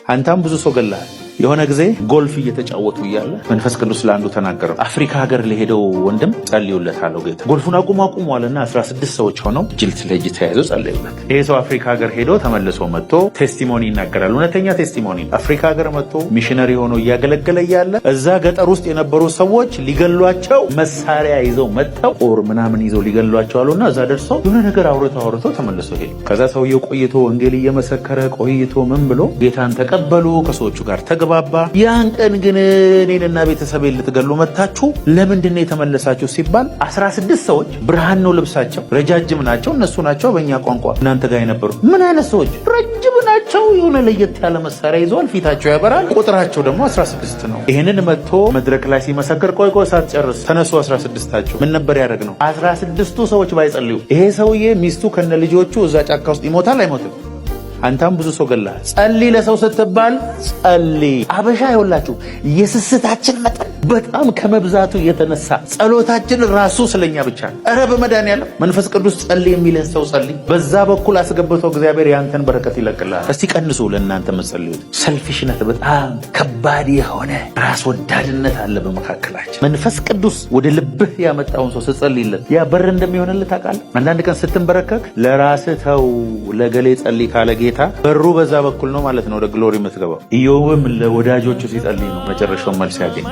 አንተም ብዙ ሰው ገለሃል። የሆነ ጊዜ ጎልፍ እየተጫወቱ እያለ መንፈስ ቅዱስ ለአንዱ ተናገረው። አፍሪካ ሀገር ለሄደው ወንድም ጸልዩለታለሁ ጌታ። ጎልፉን አቁሟልና 16 ሰዎች ሆነው እጅ ለእጅ ተያይዘው ጸልዩለት። ይሄ ሰው አፍሪካ ሀገር ሄዶ ተመልሶ መጥቶ ቴስቲሞኒ ይናገራል። እውነተኛ ቴስቲሞኒ። አፍሪካ ሀገር መጥቶ ሚሽነሪ ሆኖ እያገለገለ እያለ እዛ ገጠር ውስጥ የነበሩ ሰዎች ሊገሏቸው መሳሪያ ይዘው መጥተው ጦር ምናምን ይዘው ሊገሏቸው አሉና እዛ ደርሰው የሆነ ነገር አውርተው ተመልሶ ሄዱ። ከዛ ሰውየው ቆይቶ ወንጌል እየመሰከረ ቆይቶ ምን ብሎ ጌታን ተቀበሉ። ከሰዎቹ ጋር ባባ ያን ቀን ግን እኔንና ቤተሰቤን ልትገሉ መጣችሁ፣ ለምንድን ነው የተመለሳችሁ ሲባል 16 ሰዎች ብርሃን ነው ልብሳቸው፣ ረጃጅም ናቸው፣ እነሱ ናቸው በእኛ ቋንቋ እናንተ ጋር የነበሩ። ምን አይነት ሰዎች? ረጅም ናቸው፣ የሆነ ለየት ያለ መሳሪያ ይዘዋል፣ ፊታቸው ያበራል፣ ቁጥራቸው ደግሞ 16 ነው። ይሄንን መጥቶ መድረክ ላይ ሲመሰክር ቆይ ሳትጨርስ ተነሱ 16ታቸው። ምን ነበር ያደረግነው? 16ቱ ሰዎች ባይጸልዩ ይሄ ሰውዬ ሚስቱ ከነ ልጆቹ እዛ ጫካ ውስጥ ይሞታል አይሞትም? አንተም ብዙ ሰው ገለሃል። ጸልይ ለሰው ስትባል ጸልይ። አበሻ ይወላችሁ የስስታችን መጠን በጣም ከመብዛቱ የተነሳ ጸሎታችን ራሱ ስለኛ ብቻ ነው። ኧረ በመድኃኒዓለም መንፈስ ቅዱስ ጸልይ የሚልን ሰው ጸልይ። በዛ በኩል አስገብቶ እግዚአብሔር ያንተን በረከት ይለቅልሃል። እስቲ ቀንሱ ለእናንተ መጸልዩት። ሰልፊሽነት፣ በጣም ከባድ የሆነ ራስ ወዳድነት አለ በመካከላችን። መንፈስ ቅዱስ ወደ ልብህ ያመጣውን ሰው ስትጸልይለት ያ በር እንደሚሆንልህ ታውቃለህ። አንዳንድ ቀን ስትንበረከክ ለራስህ ተው ለገሌ ጸልይ ካለ ጌታ በሩ በዛ በኩል ነው ማለት ነው ወደ ግሎሪ የምትገባው። ኢዮብም ለወዳጆቹ ሲጸልይ ነው መጨረሻውን መልስ ያገኝ።